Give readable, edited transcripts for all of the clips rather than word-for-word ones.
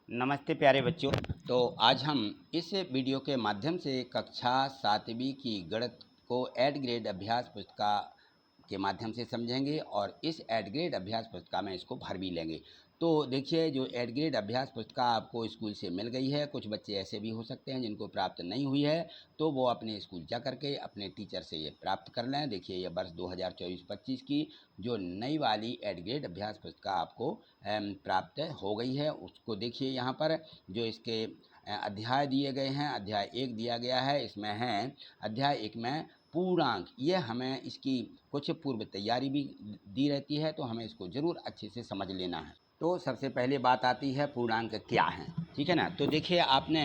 नमस्ते प्यारे बच्चों। तो आज हम इस वीडियो के माध्यम से कक्षा 7वीं की गणित को एड ग्रेड अभ्यास पुस्तिका के माध्यम से समझेंगे और इस एड ग्रेड अभ्यास पुस्तिका में इसको भर भी लेंगे। तो देखिए, जो एड ग्रेड अभ्यास पुस्तिका आपको स्कूल से मिल गई है, कुछ बच्चे ऐसे भी हो सकते हैं जिनको प्राप्त नहीं हुई है, तो वो अपने स्कूल जा करके अपने टीचर से ये प्राप्त कर लें। देखिए, ये वर्ष 2024-25 की जो नई वाली एड ग्रेड अभ्यास पुस्तिका आपको प्राप्त हो गई है, उसको देखिए। यहाँ पर जो इसके अध्याय दिए गए हैं, अध्याय 1 दिया गया है, इसमें है अध्याय 1 में पूर्णांक। ये हमें इसकी कुछ पूर्व तैयारी भी दी रहती है, तो हमें इसको ज़रूर अच्छे से समझ लेना है। तो सबसे पहले बात आती है पूर्णांक क्या हैं, ठीक है ना। तो देखिए, आपने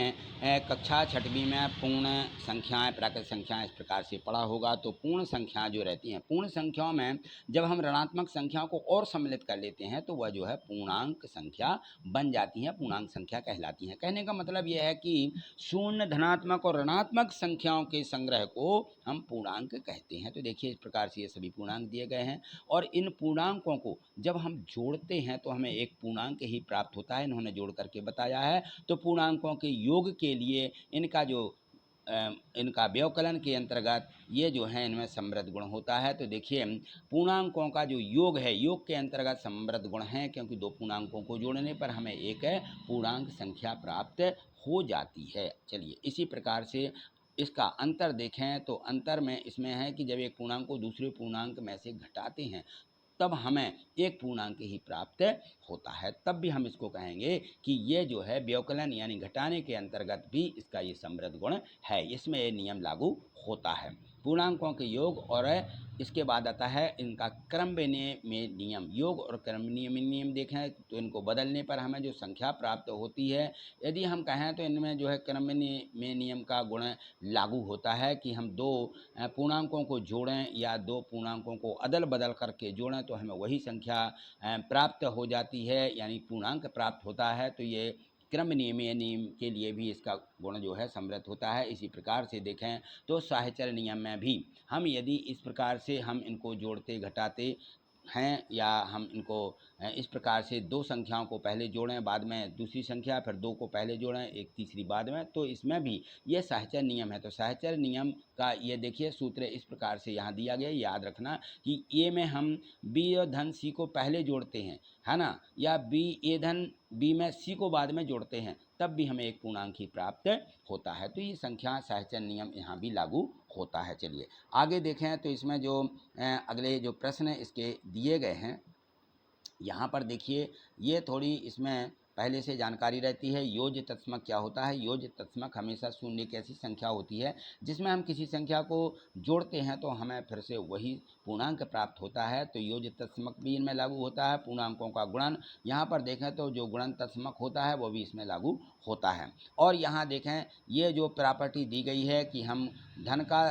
कक्षा 6वीं में पूर्ण संख्याएं, प्राकृत संख्याएं इस प्रकार से पढ़ा होगा। तो पूर्ण संख्याएं जो रहती हैं, पूर्ण संख्याओं में जब हम ऋणात्मक संख्याओं को और सम्मिलित कर लेते हैं तो वह जो है पूर्णांक संख्या बन जाती हैं, पूर्णांक संख्या कहलाती हैं। कहने का मतलब यह है कि शून्य, धनात्मक और ऋणात्मक संख्याओं के संग्रह को हम पूर्णांक कहते हैं। तो देखिए, इस प्रकार से ये सभी पूर्णांक दिए गए हैं और इन पूर्णांकों को जब हम जोड़ते हैं तो हमें एक पूर्णांक ही प्राप्त होता है। इन्होंने जोड़ करके बताया है। तो पूर्णांकों के योग के लिए इनका व्यवकलन के अंतर्गत ये जो है, इनमें समृद्ध गुण होता है। तो देखिए, पूर्णांकों का जो योग है, योग के अंतर्गत समृद्ध गुण है, क्योंकि दो पूर्णांकों को जोड़ने पर हमें एक पूर्णांक संख्या प्राप्त हो जाती है। चलिए, इसी प्रकार से इसका अंतर देखें तो अंतर में इसमें है कि जब एक पूर्णांक को दूसरे पूर्णांक में से घटाते हैं तब हमें एक पूर्णांक ही प्राप्त होता है। तब भी हम इसको कहेंगे कि ये जो है व्यवकलन यानी घटाने के अंतर्गत भी इसका ये समृद्ध गुण है, इसमें ये नियम लागू होता है। पूर्णांकों के योग और इसके बाद आता है इनका क्रम में नियम। योग और क्रम नियम देखें तो इनको बदलने पर हमें जो संख्या प्राप्त होती है, यदि हम कहें तो इनमें जो है क्रम में नियम का गुण लागू होता है कि हम दो पूर्णांकों को जोड़ें या दो पूर्णांकों को अदल बदल करके जोड़ें तो हमें वही संख्या प्राप्त हो जाती है, यानी पूर्णांक प्राप्त होता है। तो ये क्रम नियम के लिए भी इसका गुण जो है समृद्ध होता है। इसी प्रकार से देखें तो साहचर्य नियम में भी हम यदि इस प्रकार से हम इनको जोड़ते घटाते हैं या हम इनको इस प्रकार से दो संख्याओं को पहले जोड़ें, बाद में दूसरी संख्या, फिर दो को पहले जोड़ें, एक तीसरी बाद में, तो इसमें भी ये साहचर्य नियम है। तो साहचर्य नियम का ये देखिए सूत्र इस प्रकार से यहाँ दिया गया। याद रखना कि ए में हम बी और धन सी को पहले जोड़ते हैं, है ना, या ए धन बी में सी को बाद में जोड़ते हैं, तब भी हमें एक पूर्णांक ही प्राप्त होता है। तो ये संख्या साहचर्य नियम यहाँ भी लागू होता है। चलिए आगे देखें तो इसमें जो अगले जो प्रश्न इसके दिए गए हैं, यहाँ पर देखिए, ये थोड़ी इसमें पहले से जानकारी रहती है। योज्य तत्समक क्या होता है? योज्य तत्समक हमेशा शून्य की ऐसी संख्या होती है जिसमें हम किसी संख्या को जोड़ते हैं तो हमें फिर से वही पूर्णांक प्राप्त होता है। तो योज्य तत्समक भी इनमें लागू होता है। पूर्णांकों का गुणन, यहाँ पर देखें तो जो गुणन तत्समक होता है वो भी इसमें लागू होता है। और यहाँ देखें, ये जो प्रॉपर्टी दी गई है कि हम धन का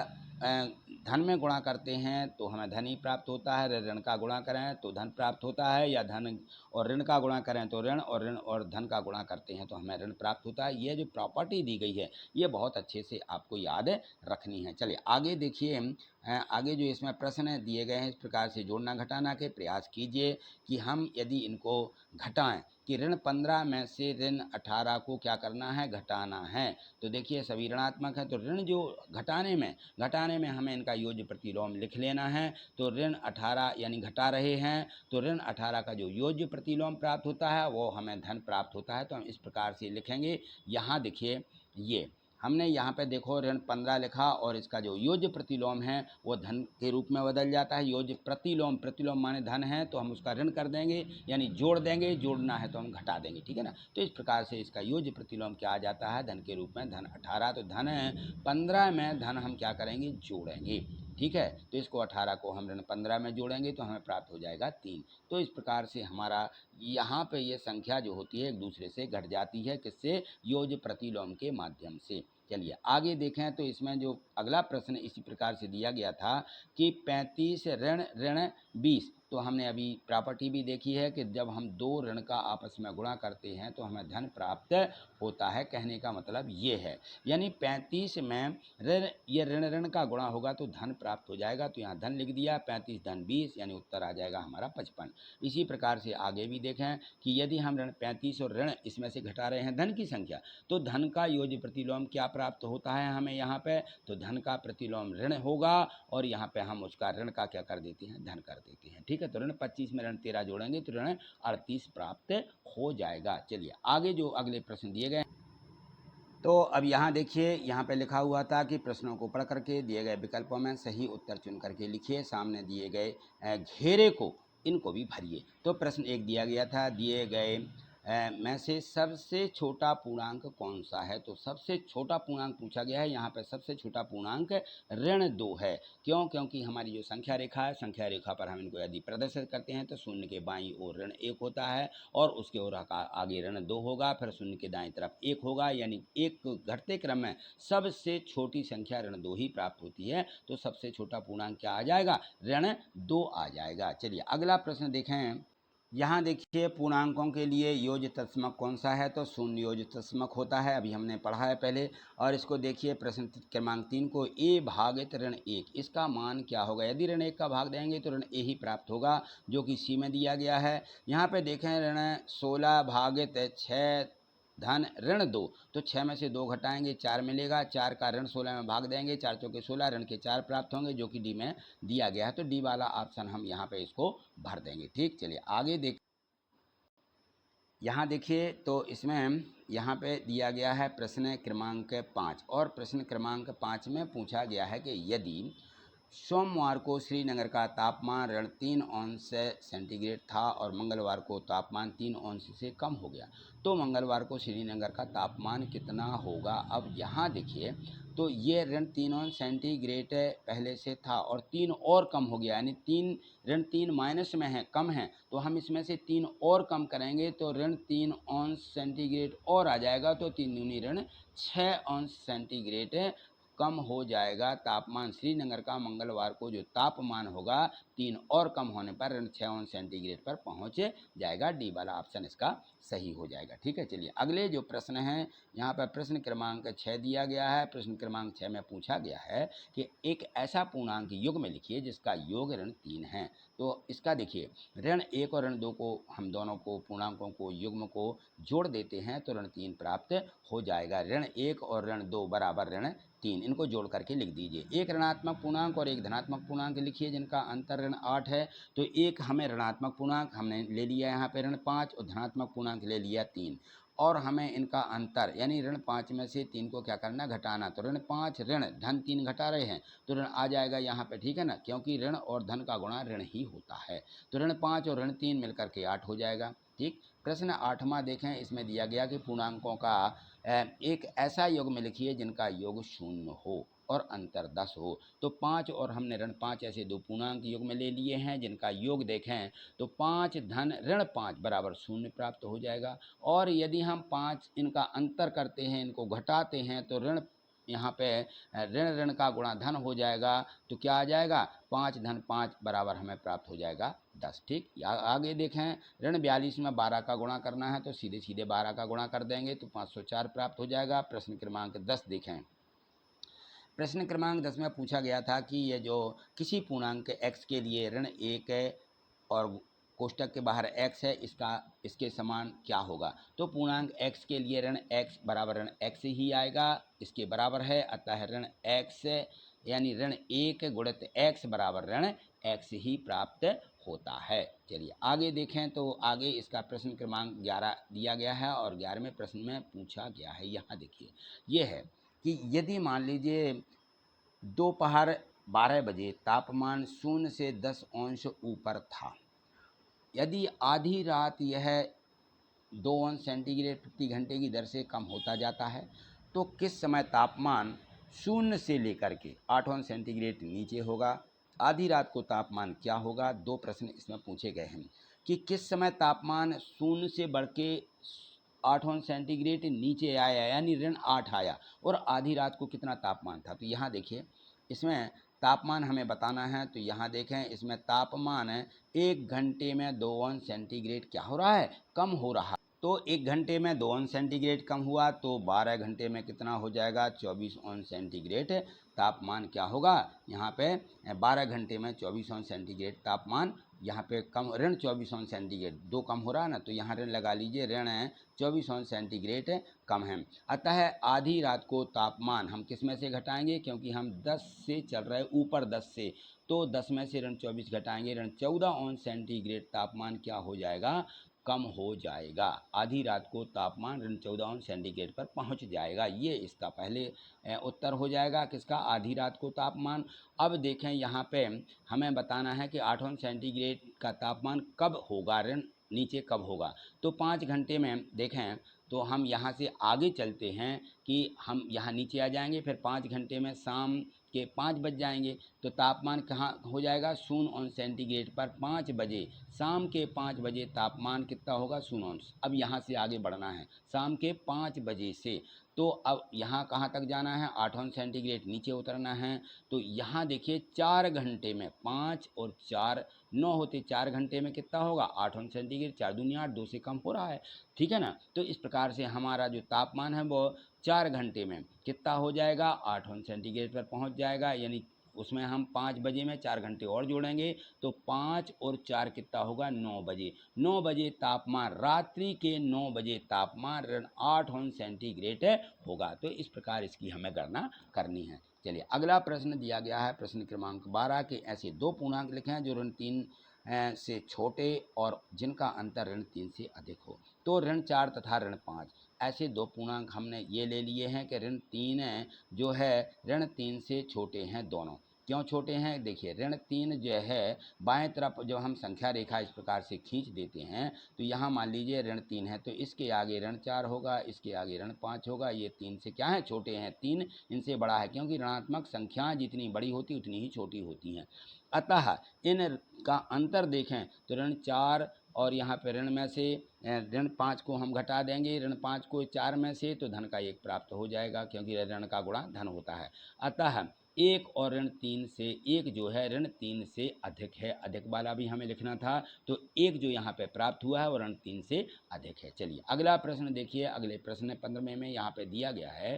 धन में गुणा करते हैं तो हमें धन ही प्राप्त होता है, ऋण का गुणा करें तो धन प्राप्त होता है, या धन और ऋण का गुणा करें तो ऋण, और ऋण और धन का गुणा करते हैं तो हमें ऋण प्राप्त होता है। ये जो प्रॉपर्टी दी गई है ये बहुत अच्छे से आपको याद रखनी है। चलिए आगे देखिए, आगे जो इसमें प्रश्न दिए गए हैं, इस प्रकार से जोड़ना घटाना के प्रयास कीजिए कि हम यदि इनको घटाएं कि ऋण 15 में से ऋण 18 को क्या करना है, घटाना है। तो देखिए सभी ऋणात्मक है, तो ऋण जो घटाने में हमें इनका योज्य प्रतिलोम लिख लेना है। तो ऋण 18 यानी घटा रहे हैं, तो ऋण 18 का जो योज्य प्रतिलोम प्राप्त होता है वो हमें धन प्राप्त होता है। तो हम इस प्रकार से लिखेंगे। यहाँ देखिए, ये हमने यहाँ पे देखो ऋण 15 लिखा और इसका जो योज्य प्रतिलोम है वो धन के रूप में बदल जाता है। योज्य प्रतिलोम, प्रतिलोम माने धन है, तो हम उसका ऋण कर देंगे, यानी जोड़ देंगे, जोड़ना है तो हम घटा देंगे, ठीक है ना। तो इस प्रकार से इसका योज्य प्रतिलोम क्या आ जाता है, धन के रूप में धन 18। तो धन 15 में धन हम क्या करेंगे, जोड़ेंगे, ठीक है। तो इसको 18 को हम ऋण 15 में जोड़ेंगे तो हमें प्राप्त हो जाएगा 3। तो इस प्रकार से हमारा यहाँ पे ये संख्या जो होती है एक दूसरे से घट जाती है, किससे, योज्य प्रतिलोम के माध्यम से। चलिए आगे देखें तो इसमें जो अगला प्रश्न इसी प्रकार से दिया गया था कि 35 ऋण ऋण 20, तो हमने अभी प्रॉपर्टी भी देखी है कि जब हम दो ऋण का आपस में गुणा करते हैं तो हमें धन प्राप्त होता है। कहने का मतलब ये है, यानी 35 में ऋण, ये ऋण ऋण का गुणा होगा तो धन प्राप्त हो जाएगा। तो यहाँ धन लिख दिया, 35 धन 20, यानी उत्तर आ जाएगा हमारा 55। इसी प्रकार से आगे भी देखें कि यदि हम ऋण 35 और ऋण इसमें से घटा रहे हैं धन की संख्या, तो धन का योज्य प्रतिलोम क्या प्राप्त होता है हमें यहाँ पे, तो धन का प्रतिलोम ऋण होगा और यहाँ पे हम उसका ऋण का क्या कर देते हैं, धन कर देते हैं। ठीक है, तो ऋण 25 में ऋण 13 जोड़ेंगे तो ऋण 38 प्राप्त हो जाएगा। चलिए आगे जो अगले प्रश्न दिए गए, तो अब यहाँ देखिए, यहाँ पे लिखा हुआ था कि प्रश्नों को पढ़ करके दिए गए विकल्पों में सही उत्तर चुन करके लिखिए। सामने दिए गए घेरे को, इनको भी भरिए। तो प्रश्न एक दिया गया था, दिए गए में से सबसे छोटा पूर्णांक कौन सा है, तो सबसे छोटा पूर्णांक पूछा गया है। यहाँ पे सबसे छोटा पूर्णांक ऋण 2 है। क्यों? क्योंकि हमारी जो संख्या रेखा है, संख्या रेखा पर हम इनको यदि प्रदर्शित करते हैं तो शून्य के बाईं ओर ऋण 1 होता है और उसके ओर आगे ऋण 2 होगा, फिर शून्य के दाईं तरफ 1 होगा, यानी एक घटते क्रम में सबसे छोटी संख्या ऋण 2 ही प्राप्त होती है। तो सबसे छोटा पूर्णांक क्या आ जाएगा, ऋण 2 आ जाएगा। चलिए अगला प्रश्न देखें। यहाँ देखिए पूर्णांकों के लिए योज्य तत्समक कौन सा है, तो शून्य योज्य तत्समक होता है, अभी हमने पढ़ा है पहले। और इसको देखिए प्रश्न क्रमांक 3 को, a भागित ऋण 1, इसका मान क्या होगा। यदि ऋण 1 का भाग देंगे तो ऋण a ही प्राप्त होगा, जो कि c में दिया गया है। यहाँ पे देखें ऋण 16 भागित 6 धन ऋण 2, तो 6 में से 2 घटाएंगे 4 मिलेगा, 4 का ऋण 16 में भाग देंगे, 4 चौके 16, ऋण के 4 प्राप्त होंगे, जो कि डी में दिया गया है। तो डी वाला ऑप्शन हम यहाँ पे इसको भर देंगे। ठीक, चलिए आगे देख, यहाँ देखिए तो इसमें यहाँ पे दिया गया है प्रश्न क्रमांक 5, और प्रश्न क्रमांक 5 में पूछा गया है कि यदि सोमवार को श्रीनगर का तापमान ऋण 3 अंश सेंटीग्रेड था और मंगलवार को तापमान 3 अंश से कम हो गया, तो मंगलवार को श्रीनगर का तापमान कितना होगा। अब यहाँ देखिए तो ये ऋण 3 अंश सेंटीग्रेड पहले से था और 3 और कम हो गया, यानी ऋण 3 माइनस में है, कम है, तो हम इसमें से 3 और कम करेंगे तो ऋण 3 अंश सेंटीग्रेड और आ जाएगा, तो 3 दूनी ऋण 6 अंश सेंटीग्रेड कम हो जाएगा। तापमान श्रीनगर का मंगलवार को जो तापमान होगा 3 और कम होने पर ऋण 6 अंश सेंटीग्रेड पर पहुंच जाएगा। डी वाला ऑप्शन इसका सही हो जाएगा। ठीक है, चलिए अगले जो प्रश्न है, यहाँ पर प्रश्न क्रमांक 6 दिया गया है। प्रश्न क्रमांक 6 में पूछा गया है कि एक ऐसा पूर्णांक युग्म में लिखिए जिसका योग ऋण 3 है। तो इसका देखिए ऋण 1 और ऋण 2 को, हम दोनों को पूर्णांकों को युग्म को जोड़ देते हैं तो ऋण 3 प्राप्त हो जाएगा। ऋण 1 और ऋण 2 बराबर ऋण 3, इनको जोड़ करके लिख दीजिए। एक ऋणात्मक पूर्णांक और एक धनात्मक पूर्णांक लिखिए जिनका अंतर ऋण 8 है। तो एक हमें ऋणात्मक पूर्णांक हमने ले लिया यहाँ पे ऋण 5 और धनात्मक पूर्णांक ले लिया 3, और हमें इनका अंतर यानी ऋण 5 में से 3 को क्या करना, घटाना। तो ऋण 5 ऋण धन 3 घटा रहे हैं तो ऋण आ जाएगा यहाँ पे, ठीक है ना, क्योंकि ऋण और धन का गुणा ऋण ही होता है। तो ऋण 5 और ऋण 3 मिलकर के 8 हो जाएगा। ठीक, प्रश्न 8वां देखें। इसमें दिया गया कि पूर्णांकों का एक ऐसा योग में लिखिए जिनका योग 0 हो और अंतर 10 हो। तो 5 और हमने ऋण 5 ऐसे दो पूर्णांक योग में ले लिए हैं जिनका योग देखें तो 5 धन ऋण 5 बराबर 0 प्राप्त हो जाएगा। और यदि हम 5 इनका अंतर करते हैं, इनको घटाते हैं, तो ऋण यहाँ पे ऋण ऋण का गुणा धन हो जाएगा। तो क्या आ जाएगा, 5 धन 5 बराबर हमें प्राप्त हो जाएगा 10। ठीक, आगे देखें ऋण 42 में 12 का गुणा करना है तो सीधे सीधे 12 का गुणा कर देंगे तो 504 प्राप्त हो जाएगा। प्रश्न क्रमांक 10 देखें। प्रश्न क्रमांक 10 में पूछा गया था कि ये जो किसी पूर्णांक x के लिए ऋण 1 और कोष्टक के बाहर x है, इसके समान क्या होगा। तो पूर्णांक x के लिए ऋण x बराबर ऋण x ही आएगा, इसके बराबर है, अतः ऋण x यानी ऋण 1 गुणित x बराबर ऋण x ही प्राप्त होता है। चलिए आगे देखें तो आगे इसका प्रश्न क्रमांक 11 दिया गया है और 11वें प्रश्न में पूछा गया है, यहाँ देखिए ये है कि यदि मान लीजिए दोपहर 12 बजे तापमान 0 से 10 अंश ऊपर था, यदि आधी रात यह 2 अंश सेंटीग्रेड प्रति घंटे की दर से कम होता जाता है, तो किस समय तापमान 0 से लेकर के 8 अंश सेंटीग्रेड नीचे होगा। आधी रात को तापमान क्या होगा। दो प्रश्न इसमें पूछे गए हैं कि किस समय तापमान 0 से बढ़ के 8 अंश सेंटीग्रेड नीचे आया, यानी ऋण 8 आया। और आधी रात को कितना तापमान था, तो यहाँ देखिए इसमें तापमान हमें बताना है। तो यहाँ देखें इसमें तापमान 1 घंटे में 2 अंश सेंटीग्रेड क्या हो रहा है, कम हो रहा है। तो 1 घंटे में 2 अंश सेंटीग्रेड कम हुआ तो 12 घंटे में कितना हो जाएगा, 24 अंश सेंटीग्रेड तापमान क्या होगा यहाँ पे। 12 घंटे में 24 अंश सेंटीग्रेड तापमान यहाँ पे कम, ऋण 24 अंश सेंटीग्रेड, 2 कम हो रहा है ना, तो यहाँ ऋण लगा लीजिए, ऋण 24 अंश सेंटीग्रेड कम है। अतः आधी रात को तापमान हम किस में से घटाएंगे, क्योंकि हम 10 से चल रहे हैं, ऊपर 10 से, तो 10 में से ऋण 24 घटाएंगे, ऋण 14 अंश सेंटीग्रेड तापमान क्या हो जाएगा, कम हो जाएगा। आधी रात को तापमान ऋण 14 अंश सेंटीग्रेड पर पहुंच जाएगा। ये इसका पहले उत्तर हो जाएगा, किसका, आधी रात को तापमान। अब देखें यहाँ पे हमें बताना है कि 8 अंश सेंटीग्रेड का तापमान कब होगा, ऋण नीचे कब होगा। तो 5 घंटे में देखें तो हम यहाँ से आगे चलते हैं कि हम यहाँ नीचे आ जाएंगे, फिर 5 घंटे में शाम के 5 बज जाएंगे, तो तापमान कहाँ हो जाएगा, 0 अंश सेंटीग्रेड पर 5 बजे, शाम के 5 बजे तापमान कितना होगा, 0 अंश। अब यहाँ से आगे बढ़ना है शाम के 5 बजे से, तो अब यहाँ कहाँ तक जाना है, 8 अंश सेंटीग्रेड नीचे उतरना है। तो यहाँ देखिए 4 घंटे में 5 और 4 9 होते, 4 घंटे में कितना होगा, 8 अंश सेंटीग्रेड, 4 दूनी 8, 2 से कम हो रहा है, ठीक है ना। तो इस प्रकार से हमारा जो तापमान है वो 4 घंटे में कितना हो जाएगा, 8 अंश सेंटीग्रेड पर पहुंच जाएगा। यानी उसमें हम 5 बजे में 4 घंटे और जोड़ेंगे तो 5 और 4 कितना होगा, 9 बजे। 9 बजे तापमान, रात्रि के 9 बजे तापमान ऋण 8 अंश सेंटीग्रेड होगा। तो इस प्रकार इसकी हमें गणना करनी है। चलिए अगला प्रश्न दिया गया है, प्रश्न क्रमांक 12 के ऐसे 2 पूर्णांक लिखे हैं जो ऋण 3 से छोटे और जिनका अंतर ऋण 3 से अधिक हो। तो ऋण 4 तथा ऋण 5 ऐसे 2 पूर्णांक हमने ये ले लिए हैं कि ऋण 3 जो है ऋण 3 से छोटे हैं दोनों। क्यों छोटे हैं, देखिए ऋण 3 जो है बाएं तरफ जो हम संख्या रेखा इस प्रकार से खींच देते हैं, तो यहाँ मान लीजिए ऋण 3 है, तो इसके आगे ऋण 4 होगा, इसके आगे ऋण 5 होगा। ये 3 से क्या है, छोटे हैं, 3 इनसे बड़ा है, क्योंकि ऋणात्मक संख्याएं जितनी बड़ी होती उतनी ही छोटी होती हैं। अतः इन का अंतर देखें तो ऋण 4 और यहाँ पे ऋण में से ऋण 5 को हम घटा देंगे, ऋण 5 को 4 में से, तो धन का 1 प्राप्त हो जाएगा, क्योंकि ऋण का गुणा धन होता है। अतः 1 और ऋण 3 से 1 जो है ऋण 3 से अधिक है, अधिक वाला भी हमें लिखना था, तो 1 जो यहाँ पे प्राप्त हुआ है वो ऋण 3 से अधिक है। चलिए अगला प्रश्न देखिए, अगले प्रश्न 15 में यहाँ पे दिया गया है,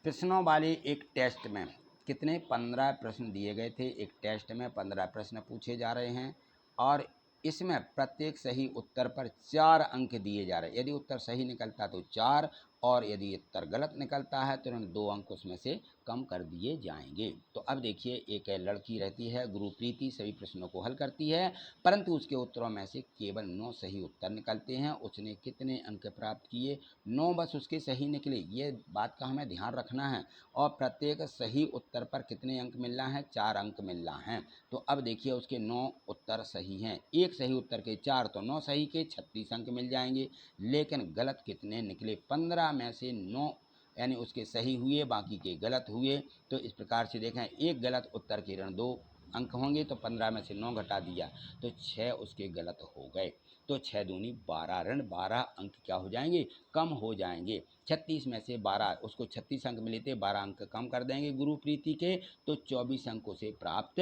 प्रश्नों वाले एक टेस्ट में कितने 15 प्रश्न दिए गए थे। एक टेस्ट में 15 प्रश्न पूछे जा रहे हैं और इसमें प्रत्येक सही उत्तर पर 4 अंक दिए जा रहे हैं। यदि उत्तर सही निकलता तो 4, और यदि उत्तर गलत निकलता है तो 2 अंक उसमें से कम कर दिए जाएंगे। तो अब देखिए, एक लड़की रहती है गुरुप्रीति, सभी प्रश्नों को हल करती है, परंतु उसके उत्तरों में से केवल 9 सही उत्तर निकलते हैं। उसने कितने अंक प्राप्त किए, 9 बस उसके सही निकले, ये बात का हमें ध्यान रखना है। और प्रत्येक सही उत्तर पर कितने अंक मिल रहा है, 4 अंक मिल रहा है। तो अब देखिए उसके 9 उत्तर सही हैं, एक सही उत्तर के 4, तो 9 सही के 36 अंक मिल जाएंगे। लेकिन गलत कितने निकले, 15 में से 9 यानी उसके सही हुए, बाकी के गलत हुए। तो इस प्रकार से देखें, एक गलत उत्तर के ऋण 2 अंक होंगे, तो 15 में से 9 घटा दिया तो 6 उसके गलत हो गए। तो 6 दूनी 12, ऋण 12 अंक क्या हो जाएंगे, कम हो जाएंगे। 36 में से 12, उसको 36 अंक मिले थे, 12 अंक कम कर देंगे गुरुप्रीति के, तो 24 अंक उसे प्राप्त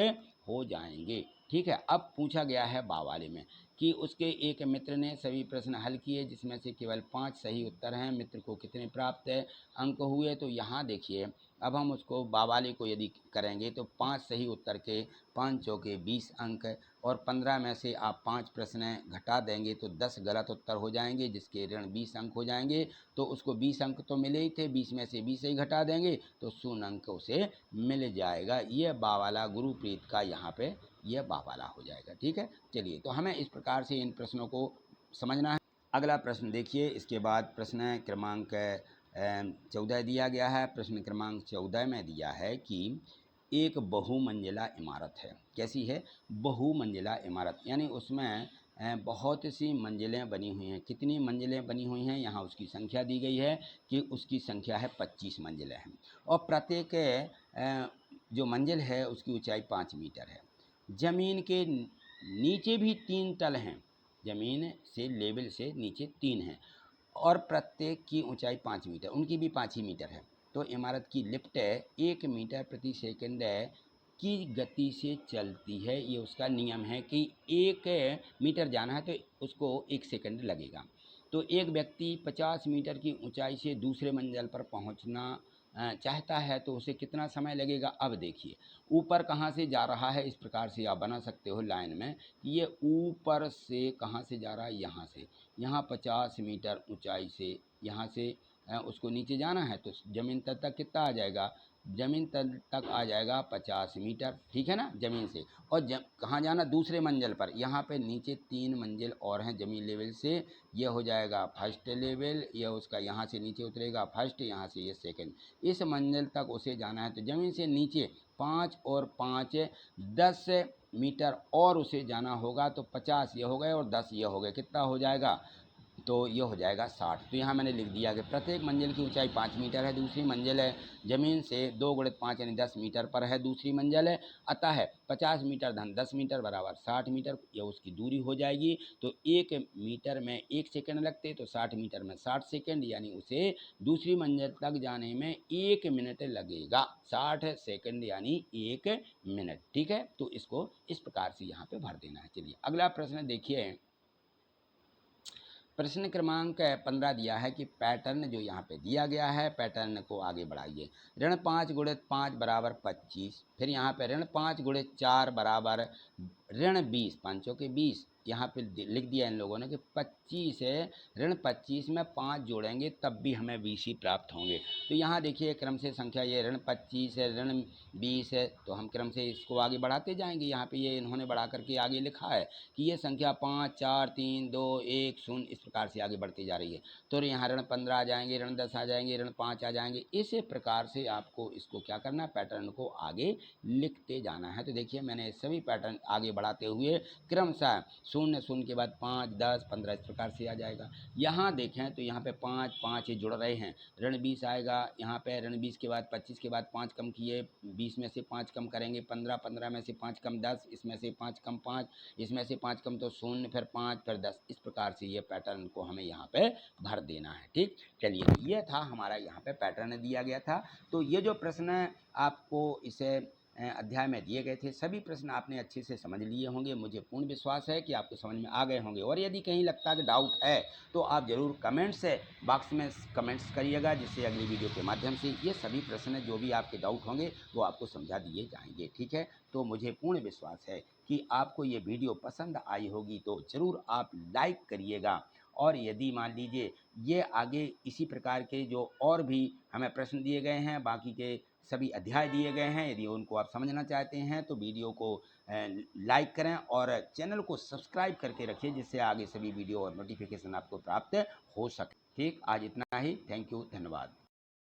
हो जाएंगे। ठीक है। अब पूछा गया है बावाले में कि उसके एक मित्र ने सभी प्रश्न हल किए जिसमें से केवल 5 सही उत्तर हैं, मित्र को कितने प्राप्त अंक हुए। तो यहाँ देखिए, अब हम उसको बावाले को यदि करेंगे तो 5 सही उत्तर के 5 चौके 20 अंक, और 15 में से आप 5 प्रश्न घटा देंगे तो 10 गलत उत्तर हो जाएंगे, जिसके ऋण 20 अंक हो जाएंगे। तो उसको 20 अंक तो मिले ही थे, 20 में से 20 ही घटा देंगे तो 0 अंक उसे मिल जाएगा। ये बावाला गुरुप्रीत का यहाँ पे यह बावाला हो जाएगा। ठीक है। चलिए, तो हमें इस प्रकार से इन प्रश्नों को समझना है। अगला प्रश्न देखिए, इसके बाद प्रश्न क्रमांक 14 दिया गया है। प्रश्न क्रमांक 14 में दिया है कि एक बहुमंजिला इमारत है। कैसी है, बहुमंजिला इमारत, यानी उसमें बहुत सी मंजिलें बनी हुई हैं। कितनी मंजिलें बनी हुई हैं, यहाँ उसकी संख्या दी गई है कि उसकी संख्या है 25 मंजिलें हैं, और प्रत्येक जो मंजिल है उसकी ऊंचाई 5 मीटर है। ज़मीन के नीचे भी 3 तल हैं, ज़मीन से लेवल से नीचे 3 है और प्रत्येक की ऊंचाई 5 मीटर, उनकी भी 5 ही मीटर है। तो इमारत की लिफ्ट 1 मीटर प्रति सेकंड की गति से चलती है। ये उसका नियम है कि 1 मीटर जाना है तो उसको 1 सेकंड लगेगा। तो एक व्यक्ति 50 मीटर की ऊंचाई से दूसरे मंजिल पर पहुंचना चाहता है तो उसे कितना समय लगेगा। अब देखिए ऊपर कहाँ से जा रहा है, इस प्रकार से आप बना सकते हो लाइन में कि ये ऊपर से कहाँ से जा रहा है, यहाँ से, यहाँ 50 मीटर ऊंचाई से यहाँ से उसको नीचे जाना है तो ज़मीन तल तक कितना आ जाएगा, ज़मीन तल तक आ जाएगा 50 मीटर, ठीक है ना, ज़मीन से। और कहाँ जाना, दूसरे मंजिल पर। यहाँ पे नीचे 3 मंजिल और हैं ज़मीन लेवल से, ये हो जाएगा फर्स्ट लेवल, ये उसका यहाँ से नीचे उतरेगा फर्स्ट, यहाँ से ये सेकंड। इस मंजिल तक उसे जाना है तो ज़मीन से नीचे 5 और 5 10 मीटर और उसे जाना होगा। तो 50 ये हो गए और 10 ये हो गए, कितना हो जाएगा, तो ये हो जाएगा 60। तो यहाँ मैंने लिख दिया कि प्रत्येक मंजिल की ऊंचाई 5 मीटर है, दूसरी मंजिल है ज़मीन से 2 × 5 यानी 10 मीटर पर है दूसरी मंजिल है, अतः है 50 मीटर धन 10 मीटर बराबर 60 मीटर, यह उसकी दूरी हो जाएगी। तो 1 मीटर में 1 सेकंड लगते तो 60 मीटर में 60 सेकंड, यानी उसे दूसरी मंजिल तक जाने में 1 मिनट लगेगा, 60 सेकंड यानी 1 मिनट, ठीक है। तो इसको इस प्रकार से यहाँ पे भर देना है। चलिए अगला प्रश्न देखिए, प्रश्न क्रमांक 15 दिया है कि पैटर्न जो यहाँ पे दिया गया है, पैटर्न को आगे बढ़ाइए। ऋण 5 × 5 बराबर 25, फिर यहाँ पे ऋण 5 × 4 बराबर ऋण 20, 5 के 20, यहाँ पे लिख दिया इन लोगों ने कि 25 है, ऋण 25 में 5 जोड़ेंगे तब भी हमें 20 ही प्राप्त होंगे। तो यहाँ देखिए क्रम से संख्या, ये ऋण 25 है, ऋण 20 है, तो हम क्रम से इसको आगे बढ़ाते जाएंगे। यहाँ पे ये इन्होंने बढ़ा करके आगे लिखा है कि ये संख्या 5 4 3 2 1 0 इस प्रकार से आगे बढ़ती जा रही है। तो यहाँ ऋण 15 आ जाएंगे, ऋण 10 आ जाएंगे, ऋण 5 आ जाएंगे। इसी प्रकार से आपको इसको क्या करना है, पैटर्न को आगे लिखते जाना है। तो देखिए मैंने सभी पैटर्न आगे बढ़ाते हुए क्रमशः 0 0 के बाद 5 10 15 इस प्रकार से आ जाएगा। यहाँ देखें तो यहाँ पे 5 5 ये जुड़ रहे हैं, ऋण 20 आएगा, यहाँ पे ऋण 20 के बाद 25 के बाद 5 कम किए, 20 में से 5 कम करेंगे 15, 15 में से 5 कम 10, इसमें से 5 कम 5, इसमें से 5 कम तो 0, फिर 5, फिर 10, इस प्रकार से ये पैटर्न को हमें यहाँ पे भर देना है, ठीक। चलिए ये था हमारा यहाँ पे पैटर्न दिया गया था। तो ये जो प्रश्न आपको इसे अध्याय में दिए गए थे, सभी प्रश्न आपने अच्छे से समझ लिए होंगे। मुझे पूर्ण विश्वास है कि आपको समझ में आ गए होंगे। और यदि कहीं लगता है कि डाउट है तो आप ज़रूर कमेंट्स बॉक्स में कमेंट्स करिएगा, जिससे अगली वीडियो के माध्यम से ये सभी प्रश्न जो भी आपके डाउट होंगे वो आपको समझा दिए जाएंगे, ठीक है। तो मुझे पूर्ण विश्वास है कि आपको ये वीडियो पसंद आई होगी, तो ज़रूर आप लाइक करिएगा। और यदि मान लीजिए ये आगे इसी प्रकार के जो और भी हमें प्रश्न दिए गए हैं, बाकी के सभी अध्याय दिए गए हैं, यदि उनको आप समझना चाहते हैं तो वीडियो को लाइक करें और चैनल को सब्सक्राइब करके रखिए, जिससे आगे सभी वीडियो और नोटिफिकेशन आपको प्राप्त हो सके, ठीक। आज इतना ही, थैंक यू, धन्यवाद।